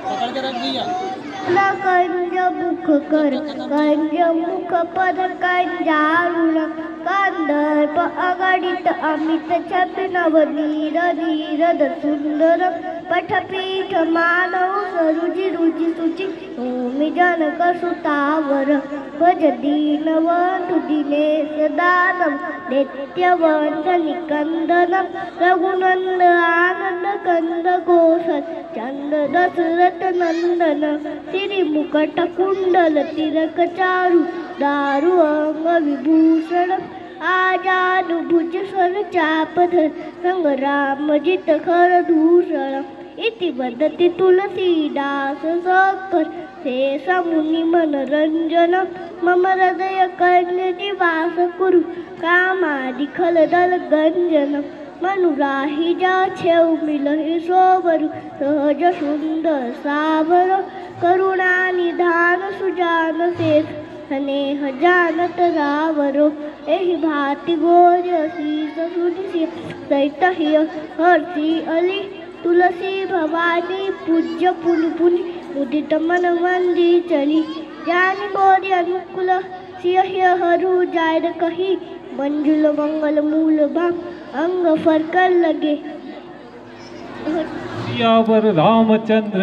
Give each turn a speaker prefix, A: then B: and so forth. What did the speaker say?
A: पकड़ के रख दिया।
B: कंज मुख कर कंज मुख पद कंजारुण कंदर्प अगणित अमित छत नवनीर नीरद सुंदर पठपीठ मानव सरुचि रुचि सुचि भूमि जनक सुतावर भज दीनवंधु दिनेश दानव नित्यवंत निकंदन रघुनंद आनंद कंद घोष चंद दशरथ नंदन श्री मुकट कुंडल तिलक चारु दारु अंग विभूषण आजानु भुज स्वर चापधर संग्राम जित खर दूषण इति वदति तुलसीदास सकर शेष मुनि मनरंजन मम हृदय कर्ण निवास कुरु कामादि खलदल गंजन मनुराहि जा छेउ मिलहि सोवरु सहज सुंदर सावर करुणा निधान सुजान शेष स्नेह जानत रावरो एहि भांति गोर शीस सुनि सहित हिय हर्षि अली तुलसी भवानी पूज्य पुनि पुनि मुदित मन वंदी चली जानि गोरी अनुकूल सिय हरू जाय कही मंजुल मंगल मूल भाग अंग फरकर लगे।
C: सियावर रामचंद्र